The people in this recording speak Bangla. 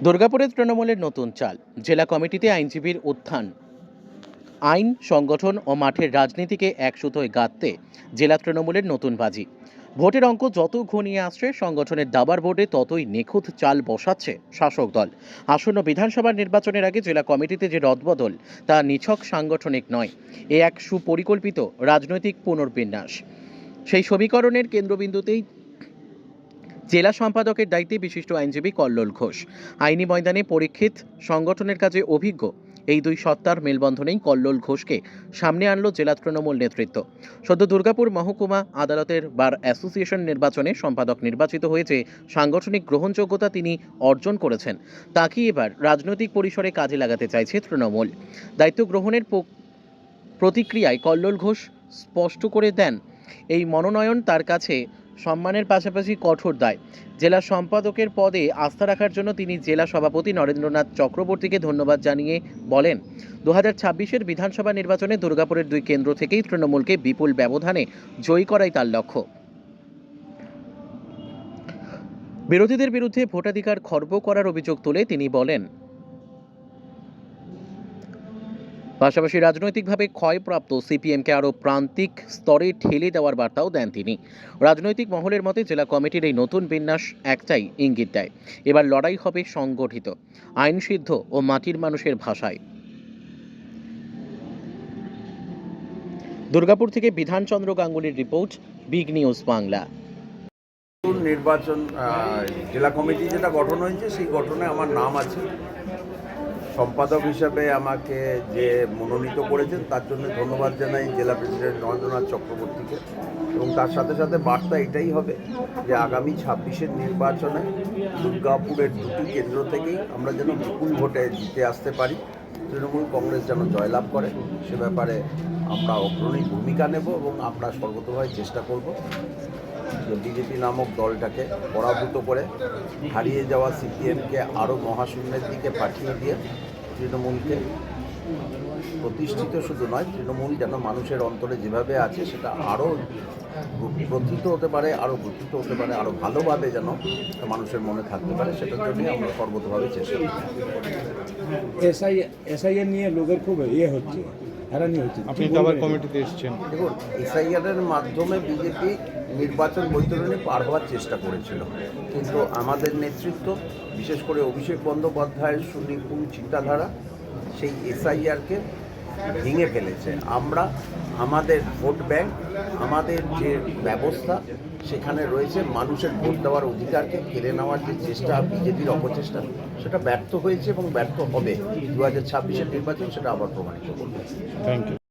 দুর্গাপুরে তৃণমূলের নতুন চাল, জেলা কমিটিতে আইনজীবীর উত্থান। আইন, সংগঠন ও মাঠের রাজনীতিকে এক সুতোয় গাঁথতে জেলা তৃণমূলের নতুন বাজি। ভোটের অঙ্ক যত ঘনিয়ে আসছে, সংগঠনের দাবার বোর্ডে ততই নিখুঁত চাল বসাচ্ছে শাসক দল। আসন্ন বিধানসভা নির্বাচনের আগে জেলা কমিটিতে যে রদবদল, তা নিছক সাংগঠনিক নয়, এ এক সুপরিকল্পিত রাজনৈতিক পুনর্বিন্যাস। সেই সমীকরণের কেন্দ্রবিন্দুতেই জেলা সম্পাদকের দায়িত্বে বিশিষ্ট আইনজীবী কল্লোল ঘোষ। আইনি ময়দানে পরীক্ষিত, সংগঠনের কাজে অভিজ্ঞ, এই দুই সত্তার মেলবন্ধনেই কল্লোল ঘোষকে সামনে আনলো জেলা তৃণমূল নেতৃত্ব। সদ্য দুর্গাপুর মহকুমা আদালতের বার অ্যাসোসিয়েশন নির্বাচনে সম্পাদক নির্বাচিত হয়েছে, সাংগঠনিক গ্রহণযোগ্যতা তিনি অর্জন করেছেন, তাকেই এবার রাজনৈতিক পরিসরে কাজে লাগাতে চাইছে তৃণমূল। দায়িত্ব গ্রহণের প্রতিক্রিয়ায় কল্লোল ঘোষ স্পষ্ট করে দেন, এই মনোনয়ন তার কাছে সম্মানের পাশাপাশি কঠোর দায়। জেলা সম্পাদকের পদে আস্থা রাখার জন্য তিনি জেলা সভাপতি নরেন্দ্রনাথ চক্রবর্তীকে ধন্যবাদ জানিয়ে বলেন, 2026-এর বিধানসভা নির্বাচনে দুর্গাপুরের দুই কেন্দ্র থেকেই তৃণমূলকে বিপুল ব্যবধানে জয়ী করাই তার লক্ষ্য। বিরোধীদের বিরুদ্ধে ভোটাধিকার খর্ব করার অভিযোগ তুলে তিনি বলেন, পাশাপাশি রাজনৈতিকভাবে ক্ষয়প্রাপ্ত সিপিএমকে আরও প্রান্তিক স্তরে ঠেলে দেওয়ার বার্তাও দেন তিনি। রাজনৈতিক মহলের মতে জেলা কমিটির এই নতুন বিন্যাস একটাই ইঙ্গিত দেয়, এবার লড়াই হবে সংগঠিত, আইনসিদ্ধ ও মাটির মানুষের ভাষায়। দুর্গাপুর থেকে বিধানচন্দ্র গাঙ্গুলির রিপোর্ট, বিগ নিউজ বাংলা। নির্বাচন জেলা কমিটি যেটা গঠন হয়েছে, সেই গঠনে আমার নাম আছে। সম্পাদক হিসাবে আমাকে যে মনোনীত করেছেন তার জন্য ধন্যবাদ জানাই জেলা প্রেসিডেন্ট নরেন্দ্রনাথ চক্রবর্তীকে। এবং তার সাথে সাথে বার্তা এটাই হবে যে আগামী 26-এর নির্বাচনে দুর্গাপুরের দুটি কেন্দ্র থেকেই আমরা যেন বিপুল ভোটে জিতে আসতে পারি, তৃণমূল কংগ্রেস যেন জয়লাভ করে, সে ব্যাপারে আমরা অগ্রণী ভূমিকা নেব এবং আমরা সর্বতোভাবে চেষ্টা করব যে বিজেপি নামক দলটাকে পরাভূত করে হারিয়ে যাওয়া সিপিএমকে আরও মহাশূন্যের দিকে পাঠিয়ে দিয়ে তৃণমূলকে প্রতিষ্ঠিত শুধু নয়, তৃণমূল যেন মানুষের অন্তরে যেভাবে আছে সেটা আরও প্রথিত হতে পারে, আরও গঠিত হতে পারে, আরও ভালোভাবে যেন মানুষের মনে থাকতে পারে, সেটার জন্যই আমরা সর্বতভাবে চেষ্টা করি। এসআইআর নিয়ে লোকের খুব হচ্ছে, হারানি হচ্ছে। আপনি তো আবার কমিটিতে এসেছেন। দেখুন, এসআইআরের মাধ্যমে বিজেপি নির্বাচন বৈতরণী পার হওয়ার চেষ্টা করেছিল, কিন্তু আমাদের নেতৃত্ব, বিশেষ করে অভিষেক বন্দ্যোপাধ্যায়ের সুনিপুণ চিন্তাধারা সেই এসআইআরকে ভেঙে ফেলেছে। আমরা আমাদের ভোট ব্যাংক, আমাদের যে ব্যবস্থা সেখানে রয়েছে, মানুষের ভোট দেওয়ার অধিকারকে কেড়ে নেওয়ার যে চেষ্টা, বিজেপির অপচেষ্টা, সেটা ব্যর্থ হয়েছে এবং ব্যর্থ হবে। 2026-এর নির্বাচন সেটা আবার প্রমাণিত করবে। Thank you.